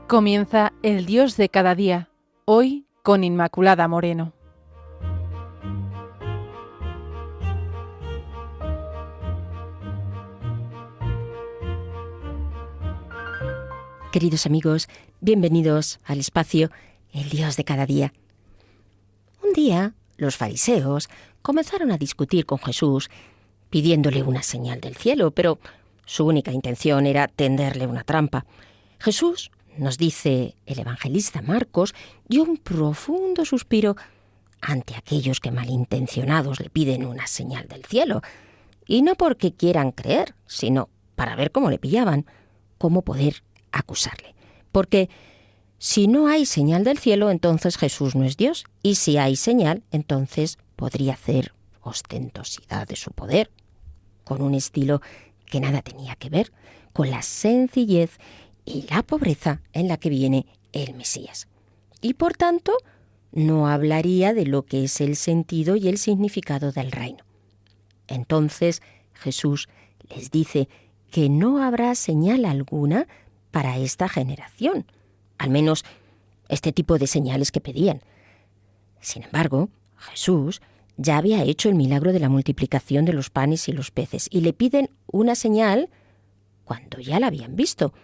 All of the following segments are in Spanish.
Comienza El Dios de cada día, hoy con Inmaculada Moreno. Queridos amigos, bienvenidos al espacio El Dios de cada día. Un día, los fariseos comenzaron a discutir con Jesús, pidiéndole una señal del cielo, pero su única intención era tenderle una trampa. Jesús, nos dice el evangelista Marcos, dio un profundo suspiro ante aquellos que malintencionados le piden una señal del cielo, y no porque quieran creer, sino para ver cómo le pillaban, cómo poder acusarle. Porque si no hay señal del cielo, entonces Jesús no es Dios, y si hay señal, entonces podría hacer ostentosidad de su poder, con un estilo que nada tenía que ver con la sencillez y la pobreza en la que viene el Mesías. Y por tanto, no hablaría de lo que es el sentido y el significado del reino. Entonces Jesús les dice que no habrá señal alguna para esta generación, al menos este tipo de señales que pedían. Sin embargo, Jesús ya había hecho el milagro de la multiplicación de los panes y los peces, y le piden una señal cuando ya la habían visto,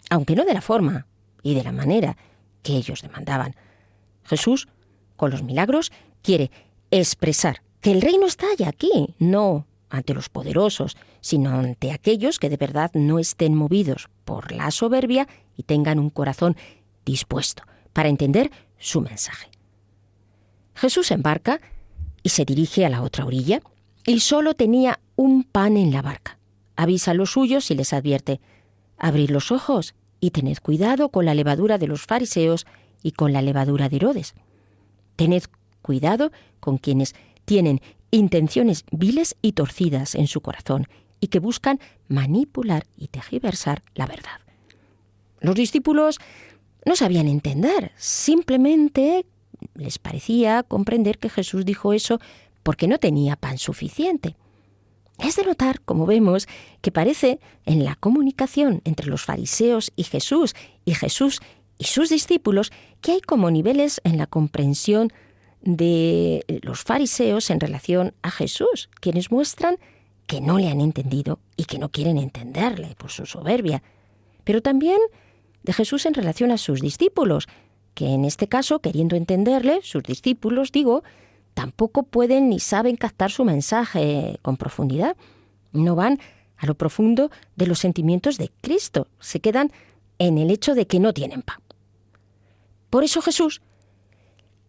aunque no de la forma y de la manera que ellos demandaban. Jesús, con los milagros, quiere expresar que el reino está ya aquí, no ante los poderosos, sino ante aquellos que de verdad no estén movidos por la soberbia y tengan un corazón dispuesto para entender su mensaje. Jesús embarca y se dirige a la otra orilla, y solo tenía un pan en la barca. Avisa a los suyos y les advierte: abrid los ojos y tened cuidado con la levadura de los fariseos y con la levadura de Herodes. Tened cuidado con quienes tienen intenciones viles y torcidas en su corazón y que buscan manipular y tergiversar la verdad. Los discípulos no sabían entender, simplemente les parecía comprender que Jesús dijo eso porque no tenía pan suficiente. Es de notar, como vemos, que parece en la comunicación entre los fariseos y Jesús y sus discípulos que hay como niveles en la comprensión de los fariseos en relación a Jesús, quienes muestran que no le han entendido y que no quieren entenderle por su soberbia, pero también de Jesús en relación a sus discípulos, que en este caso, queriendo entenderle, sus discípulos, tampoco pueden ni saben captar su mensaje con profundidad. No van a lo profundo de los sentimientos de Cristo, se quedan en el hecho de que no tienen pan. Por eso Jesús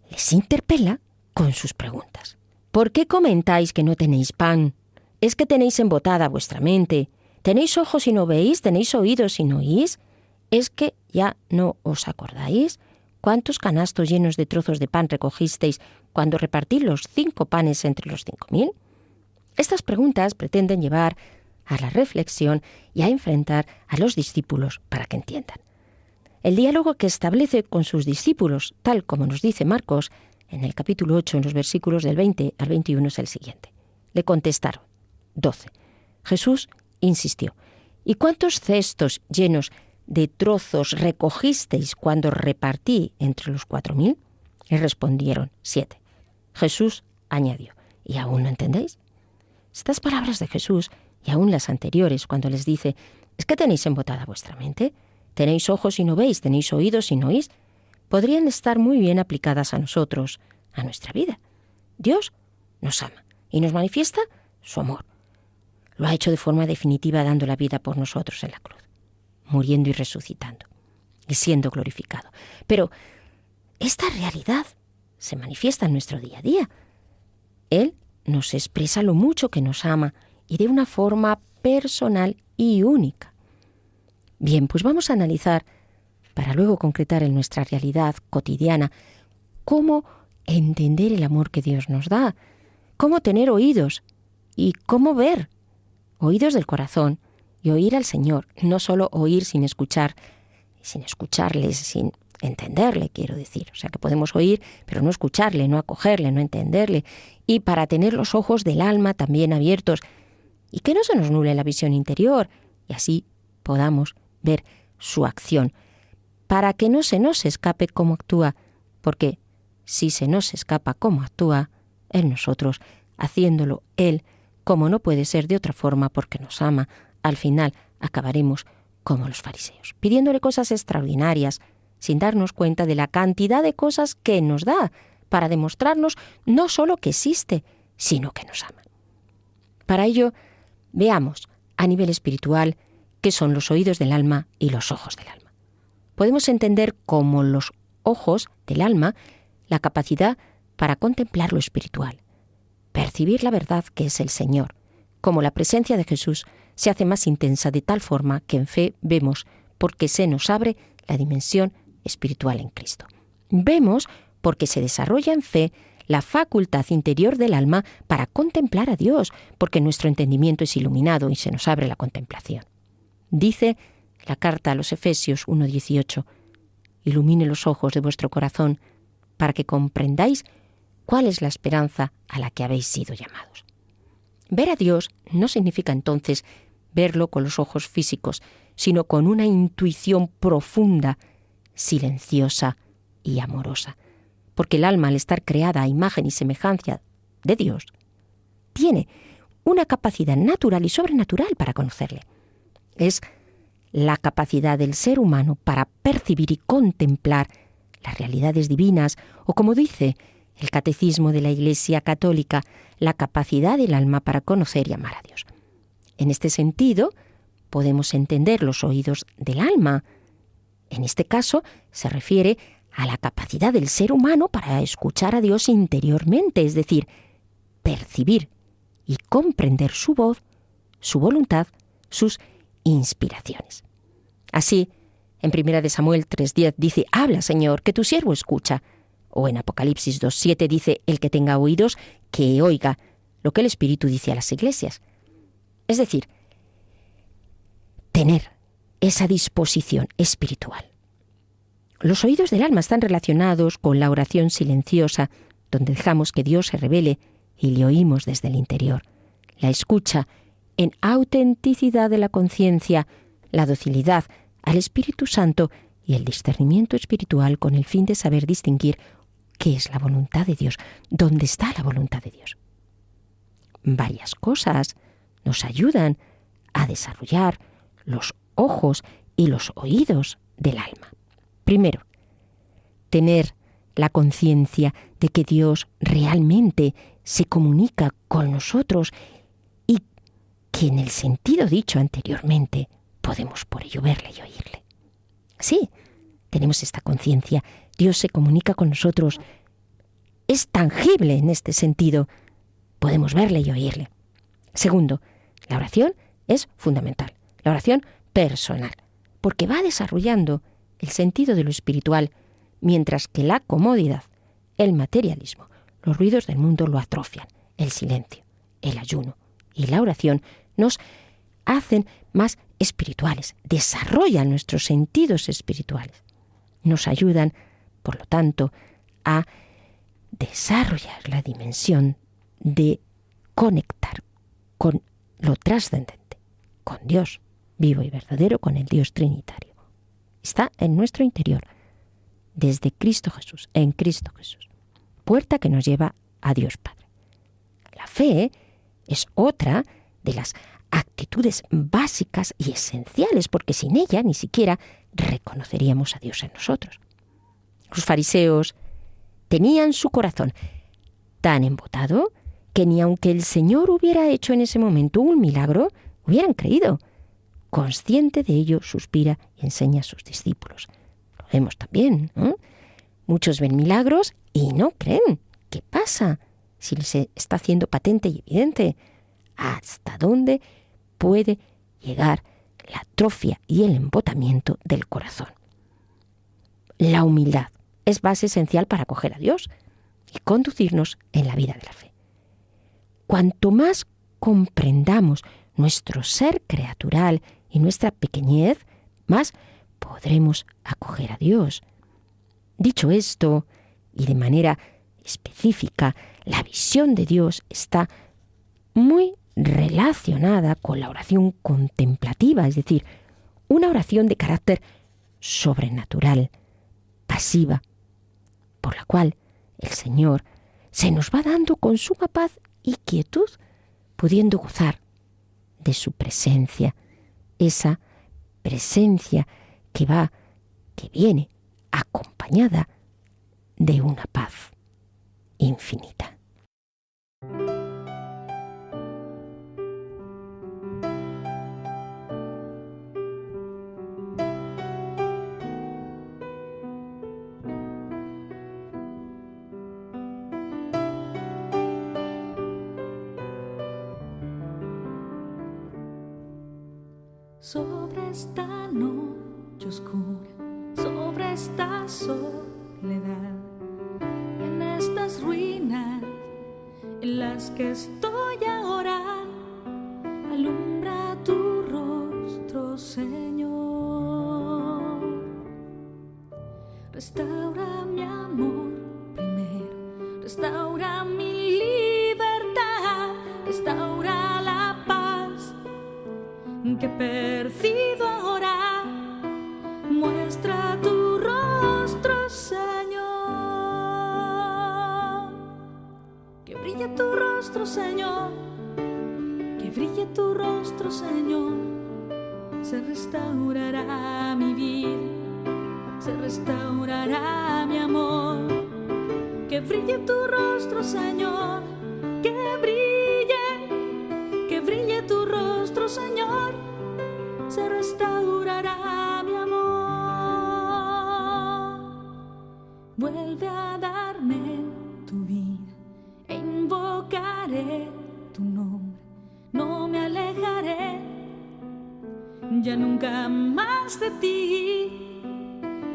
les interpela con sus preguntas. ¿Por qué comentáis que no tenéis pan? ¿Es que tenéis embotada vuestra mente? ¿Tenéis ojos y no veis? ¿Tenéis oídos y no oís? ¿Es que ya no os acordáis? ¿Cuántos canastos llenos de trozos de pan recogisteis cuando repartí los 5 panes entre los 5.000? Estas preguntas pretenden llevar a la reflexión y a enfrentar a los discípulos para que entiendan. El diálogo que establece con sus discípulos, tal como nos dice Marcos en el capítulo 8, en los versículos del 20 al 21, es el siguiente. Le contestaron 12. Jesús insistió: ¿y cuántos cestos llenos de trozos recogisteis cuando repartí entre los 4.000? Y respondieron 7. Jesús añadió: ¿y aún no entendéis? Estas palabras de Jesús, y aún las anteriores, cuando les dice: ¿es que tenéis embotada vuestra mente? ¿Tenéis ojos y no veis? ¿Tenéis oídos y no oís? Podrían estar muy bien aplicadas a nosotros, a nuestra vida. Dios nos ama y nos manifiesta su amor. Lo ha hecho de forma definitiva dando la vida por nosotros en la cruz, muriendo y resucitando, y siendo glorificado. Pero esta realidad se manifiesta en nuestro día a día. Él nos expresa lo mucho que nos ama y de una forma personal y única. Bien, pues vamos a analizar, para luego concretar en nuestra realidad cotidiana, cómo entender el amor que Dios nos da, cómo tener oídos y cómo ver, oídos del corazón y oír al Señor, no solo oír sin escuchar, sin escucharle, sin entenderle, quiero decir. O sea, que podemos oír, pero no escucharle, no acogerle, no entenderle. Y para tener los ojos del alma también abiertos y que no se nos nuble la visión interior y así podamos ver su acción. para que no se nos escape cómo actúa, porque si se nos escapa cómo actúa en nosotros, haciéndolo Él, como no puede ser de otra forma porque nos ama, al final acabaremos como los fariseos, pidiéndole cosas extraordinarias, sin darnos cuenta de la cantidad de cosas que nos da para demostrarnos no solo que existe, sino que nos ama. Para ello, veamos a nivel espiritual qué son los oídos del alma y los ojos del alma. Podemos entender como los ojos del alma la capacidad para contemplar lo espiritual, percibir la verdad que es el Señor, como la presencia de Jesús se hace más intensa de tal forma que en fe vemos porque se nos abre la dimensión espiritual en Cristo. Vemos porque se desarrolla en fe la facultad interior del alma para contemplar a Dios, porque nuestro entendimiento es iluminado y se nos abre la contemplación. Dice la carta a los Efesios 1:18, ilumine los ojos de vuestro corazón para que comprendáis cuál es la esperanza a la que habéis sido llamados. Ver a Dios no significa entonces verlo con los ojos físicos, sino con una intuición profunda, silenciosa y amorosa. Porque el alma, al estar creada a imagen y semejanza de Dios, tiene una capacidad natural y sobrenatural para conocerle. Es la capacidad del ser humano para percibir y contemplar las realidades divinas, o como dice el Catecismo de la Iglesia Católica, la capacidad del alma para conocer y amar a Dios. En este sentido, podemos entender los oídos del alma. En este caso, se refiere a la capacidad del ser humano para escuchar a Dios interiormente, es decir, percibir y comprender su voz, su voluntad, sus inspiraciones. Así, en 1 Samuel 3:10 dice, habla, Señor, que tu siervo escucha. O en Apocalipsis 2:7 dice, el que tenga oídos, que oiga lo que el Espíritu dice a las iglesias. Es decir, tener esa disposición espiritual. Los oídos del alma están relacionados con la oración silenciosa, donde dejamos que Dios se revele y le oímos desde el interior. La escucha en autenticidad de la conciencia, la docilidad al Espíritu Santo y el discernimiento espiritual con el fin de saber distinguir qué es la voluntad de Dios, dónde está la voluntad de Dios. Varias cosas nos ayudan a desarrollar los ojos y los oídos del alma. Primero, tener la conciencia de que Dios realmente se comunica con nosotros y que en el sentido dicho anteriormente podemos por ello verle y oírle. Sí, tenemos esta conciencia. Dios se comunica con nosotros. Es tangible en este sentido. Podemos verle y oírle. Segundo, la oración es fundamental. La oración personal, porque va desarrollando el sentido de lo espiritual, mientras que la comodidad, el materialismo, los ruidos del mundo lo atrofian. El silencio, el ayuno y la oración nos hacen más espirituales, desarrollan nuestros sentidos espirituales. Nos ayudan, por lo tanto, a desarrollar la dimensión de conectar con lo trascendente, con Dios vivo y verdadero, con el Dios trinitario. Está en nuestro interior, desde Cristo Jesús, en Cristo Jesús. Puerta que nos lleva a Dios Padre. La fe es otra de las actitudes básicas y esenciales, porque sin ella ni siquiera reconoceríamos a Dios en nosotros. Los fariseos tenían su corazón tan embotado que ni aunque el Señor hubiera hecho en ese momento un milagro, hubieran creído. Consciente de ello, suspira y enseña a sus discípulos. Lo vemos también, ¿no? Muchos ven milagros y no creen. ¿Qué pasa? Si se está haciendo patente y evidente. ¿Hasta dónde puede llegar la atrofia y el embotamiento del corazón? La humildad es base esencial para acoger a Dios y conducirnos en la vida de la fe. Cuanto más comprendamos nuestro ser creatural y nuestra pequeñez, más podremos acoger a Dios. Dicho esto, y de manera específica, la visión de Dios está muy relacionada con la oración contemplativa, es decir, una oración de carácter sobrenatural, pasiva, por la cual el Señor se nos va dando con suma paz y quietud, pudiendo gozar de su presencia, esa presencia que viene acompañada de una paz infinita. Sobre esta noche oscura, sobre esta soledad, en estas ruinas en las que estoy ahora, alumbra tu rostro, Señor. Restaura mi amor primero, restaura mi libertad, restaura la paz que he perdido ahora. Muestra tu rostro, Señor. Que brille tu rostro, Señor. Que brille tu rostro, Señor. Se restaurará mi vida, se restaurará mi amor. Que brille tu rostro, Señor. Que brille tu rostro, Señor. Se restaurará mi amor. Vuelve a darme tu vida e invocaré tu nombre. No me alejaré ya nunca más de ti.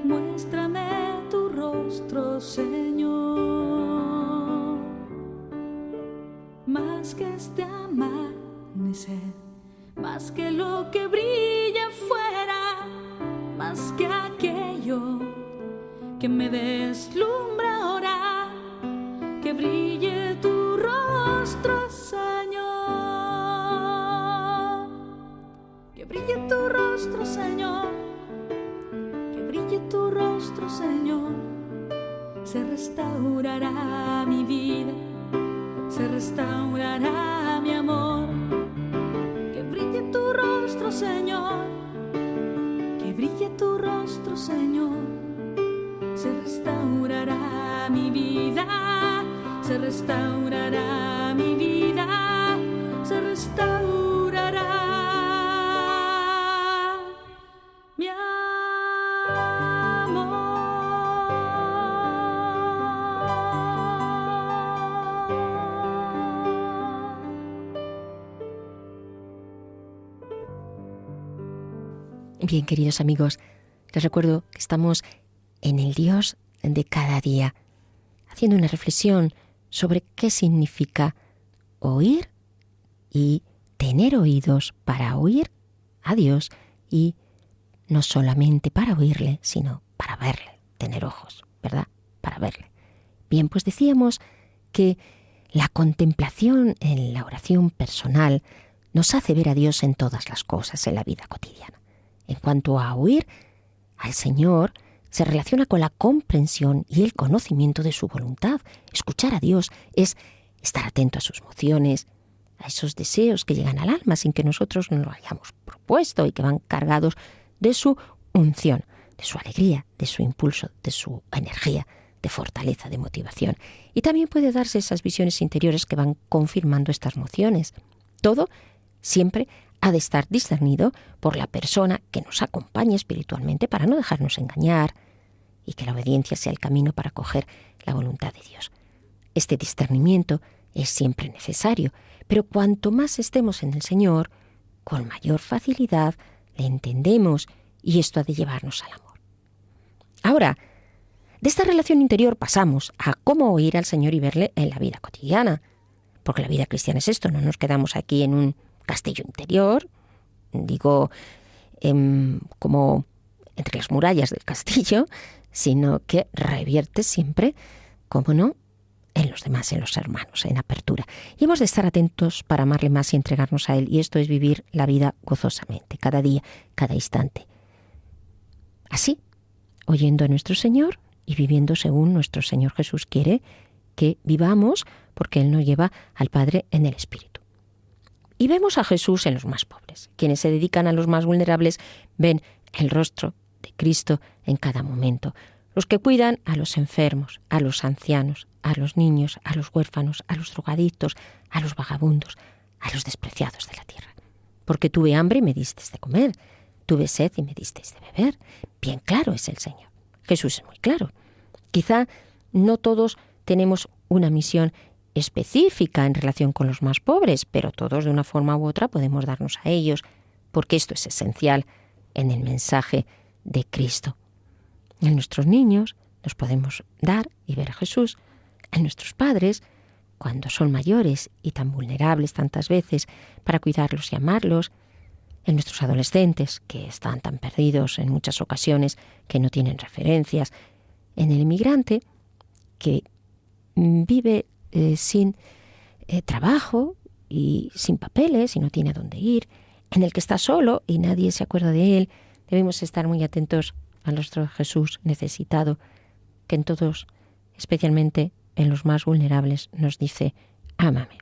Muéstrame tu rostro, Señor. Más que este amanecer, más que lo que brilla fuera, más que aquello que me deslumbra ahora, que brille tu rostro, Señor. Que brille tu rostro, Señor. Que brille tu rostro, Señor. Se restaurará mi vida, se restaurará mi amor. Que brille tu rostro, Señor. Que brille tu rostro, Señor. Se restaurará mi vida, se restaurará mi vida, se restaurará mi Bien, queridos amigos, les recuerdo que estamos en el Dios de cada día, haciendo una reflexión sobre qué significa oír y tener oídos para oír a Dios, y no solamente para oírle, sino para verle, tener ojos, ¿verdad? Para verle. Bien, pues decíamos que la contemplación en la oración personal nos hace ver a Dios en todas las cosas, en la vida cotidiana. En cuanto a oír al Señor, se relaciona con la comprensión y el conocimiento de su voluntad. Escuchar a Dios es estar atento a sus emociones, a esos deseos que llegan al alma sin que nosotros nos lo hayamos propuesto y que van cargados de su unción, de su alegría, de su impulso, de su energía, de fortaleza, de motivación. Y también puede darse esas visiones interiores que van confirmando estas mociones. Todo siempre ha de estar discernido por la persona que nos acompañe espiritualmente para no dejarnos engañar y que la obediencia sea el camino para acoger la voluntad de Dios. Este discernimiento es siempre necesario, pero cuanto más estemos en el Señor, con mayor facilidad le entendemos, y esto ha de llevarnos al amor. Ahora, de esta relación interior pasamos a cómo oír al Señor y verle en la vida cotidiana, porque la vida cristiana es esto, no nos quedamos aquí en un castillo interior, digo, como entre las murallas del castillo, sino que revierte siempre, como no, en los demás, en los hermanos, en apertura. Y hemos de estar atentos para amarle más y entregarnos a Él, y esto es vivir la vida gozosamente, cada día, cada instante. Así, oyendo a nuestro Señor y viviendo según nuestro Señor Jesús quiere que vivamos, porque Él nos lleva al Padre en el Espíritu. Y vemos a Jesús en los más pobres. Quienes se dedican a los más vulnerables ven el rostro de Cristo en cada momento. Los que cuidan a los enfermos, a los ancianos, a los niños, a los huérfanos, a los drogadictos, a los vagabundos, a los despreciados de la tierra. Porque tuve hambre y me disteis de comer, tuve sed y me disteis de beber. Bien claro es el Señor. Jesús es muy claro. Quizá no todos tenemos una misión específica en relación con los más pobres, pero todos de una forma u otra podemos darnos a ellos, porque esto es esencial en el mensaje de Cristo. En nuestros niños nos podemos dar y ver a Jesús, en nuestros padres, cuando son mayores y tan vulnerables tantas veces, para cuidarlos y amarlos, en nuestros adolescentes, que están tan perdidos en muchas ocasiones, que no tienen referencias, en el inmigrante, que vive sin trabajo y sin papeles y no tiene a dónde ir, en el que está solo y nadie se acuerda de él. Debemos estar muy atentos a nuestro Jesús necesitado, que en todos, especialmente en los más vulnerables, nos dice: ámame.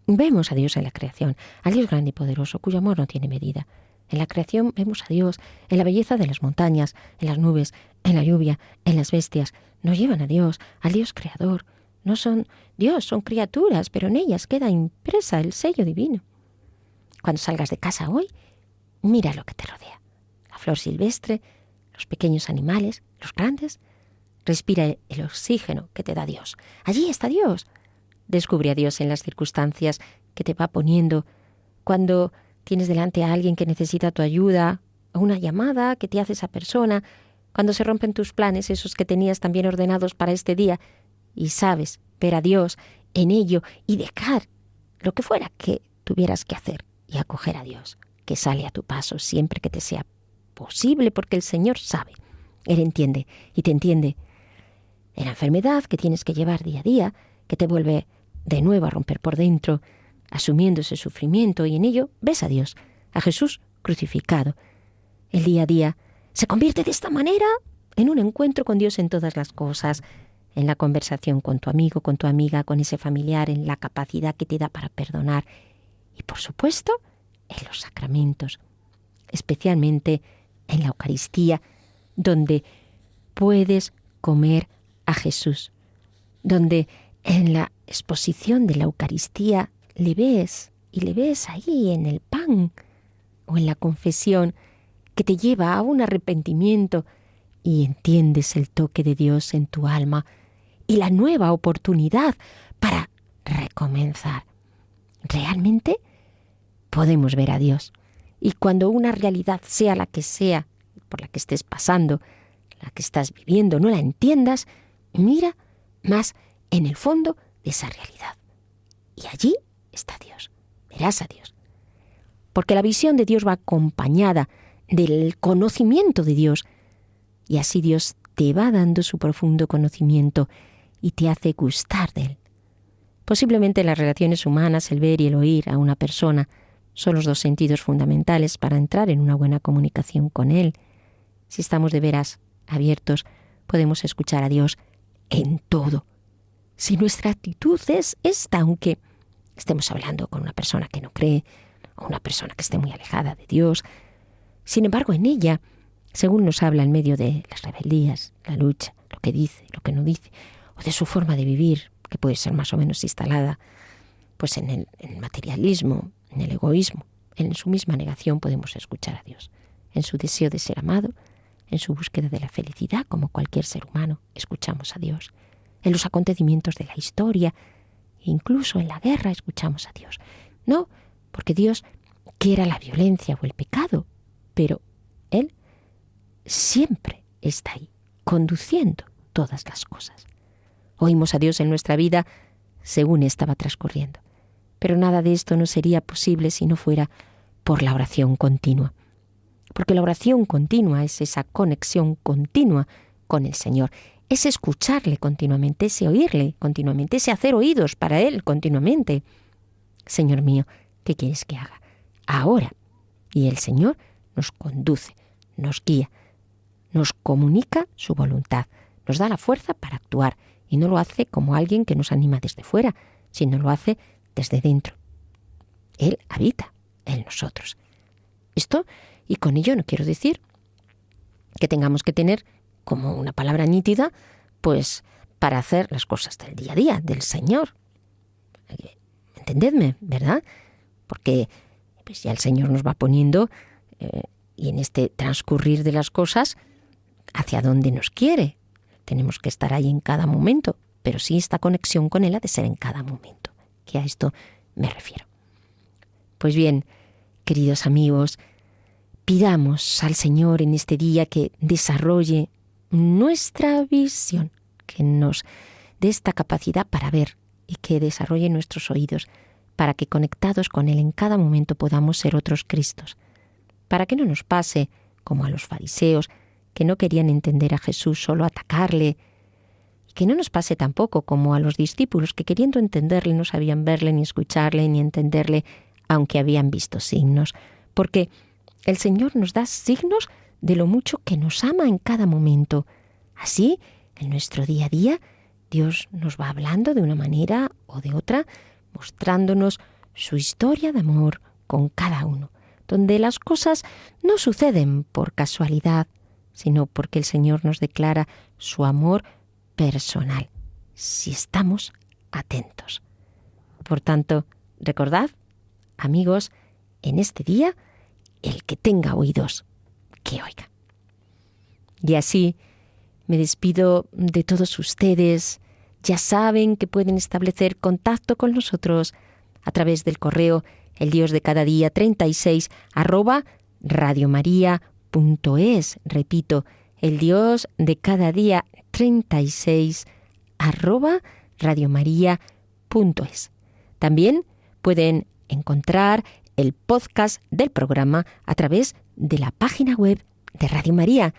Vemos a Dios en la creación, al Dios grande y poderoso, cuyo amor no tiene medida. En la creación vemos a Dios en la belleza de las montañas, en las nubes, en la lluvia, en las bestias. Nos llevan a Dios, al Dios creador. No son Dios, son criaturas, pero en ellas queda impresa el sello divino. Cuando salgas de casa hoy, mira lo que te rodea. La flor silvestre, los pequeños animales, los grandes. Respira el oxígeno que te da Dios. Allí está Dios. Descubre a Dios en las circunstancias que te va poniendo. Cuando tienes delante a alguien que necesita tu ayuda, o una llamada que te hace esa persona, cuando se rompen tus planes, esos que tenías también ordenados para este día, y sabes ver a Dios en ello y dejar lo que fuera que tuvieras que hacer y acoger a Dios, que sale a tu paso siempre que te sea posible, porque el Señor sabe, Él entiende y te entiende en la enfermedad que tienes que llevar día a día, que te vuelve de nuevo a romper por dentro, asumiendo ese sufrimiento, y en ello ves a Dios, a Jesús crucificado. El día a día se convierte de esta manera en un encuentro con Dios en todas las cosas, en la conversación con tu amigo, con tu amiga, con ese familiar, en la capacidad que te da para perdonar y, por supuesto, en los sacramentos, especialmente en la Eucaristía, donde puedes comer a Jesús, donde en la exposición de la Eucaristía le ves ahí en el pan o en la confesión que te lleva a un arrepentimiento y entiendes el toque de Dios en tu alma y la nueva oportunidad para recomenzar. Realmente podemos ver a Dios. Y cuando una realidad, sea la que sea, por la que estés pasando, la que estás viviendo, no la entiendas, mira más en el fondo de esa realidad. Y allí está Dios. Verás a Dios. Porque la visión de Dios va acompañada del conocimiento de Dios. Y así Dios te va dando su profundo conocimiento y te hace gustar de Él. Posiblemente en las relaciones humanas, el ver y el oír a una persona son los dos sentidos fundamentales para entrar en una buena comunicación con Él. Si estamos de veras abiertos, podemos escuchar a Dios en todo. Si nuestra actitud es esta, aunque estemos hablando con una persona que no cree, o una persona que esté muy alejada de Dios, sin embargo, en ella, según nos habla en medio de las rebeldías, la lucha, lo que dice, lo que no dice, o de su forma de vivir, que puede ser más o menos instalada pues en el materialismo, en el egoísmo, en su misma negación podemos escuchar a Dios. En su deseo de ser amado, en su búsqueda de la felicidad, como cualquier ser humano, escuchamos a Dios. En los acontecimientos de la historia, incluso en la guerra, escuchamos a Dios. No porque Dios quiera la violencia o el pecado, pero Él siempre está ahí, conduciendo todas las cosas. Oímos a Dios en nuestra vida según estaba transcurriendo. Pero nada de esto no sería posible si no fuera por la oración continua. Porque la oración continua es esa conexión continua con el Señor. Es escucharle continuamente, ese oírle continuamente, ese hacer oídos para Él continuamente. Señor mío, ¿qué quieres que haga? Ahora. Y el Señor nos conduce, nos guía, nos comunica su voluntad, nos da la fuerza para actuar y no lo hace como alguien que nos anima desde fuera, sino lo hace desde dentro. Él habita en nosotros. Esto, y con ello no quiero decir que tengamos que tener como una palabra nítida, pues para hacer las cosas del día a día, del Señor. Entendedme, ¿verdad? Porque pues ya el Señor nos va poniendo y en este transcurrir de las cosas hacia dónde nos quiere. Tenemos que estar ahí en cada momento, pero sí esta conexión con Él ha de ser en cada momento, que a esto me refiero. Pues bien, queridos amigos, pidamos al Señor en este día que desarrolle nuestra visión, que nos dé esta capacidad para ver y que desarrolle nuestros oídos, para que conectados con Él en cada momento podamos ser otros Cristos, para que no nos pase como a los fariseos, que no querían entender a Jesús, solo atacarle, y que no nos pase tampoco como a los discípulos, que queriendo entenderle no sabían verle, ni escucharle, ni entenderle, aunque habían visto signos, porque el Señor nos da signos de lo mucho que nos ama en cada momento. Así, en nuestro día a día, Dios nos va hablando de una manera o de otra, mostrándonos su historia de amor con cada uno, donde las cosas no suceden por casualidad, sino porque el Señor nos declara su amor personal, si estamos atentos. Por tanto, recordad, amigos, en este día, el que tenga oídos, que oiga. Y así me despido de todos ustedes. Ya saben que pueden establecer contacto con nosotros a través del correo eldiosdecadadía36@radiomaria.es. Repito, eldiosdecadadía36@radiomaria.es. También pueden encontrar el podcast del programa a través de la página web de Radio María.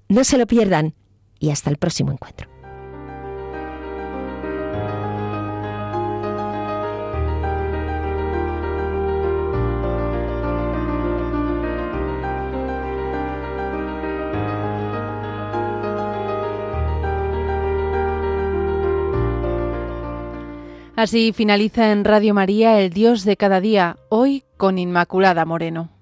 No se lo pierdan y hasta el próximo encuentro. Así finaliza en Radio María El Dios de cada día, hoy con Inmaculada Moreno.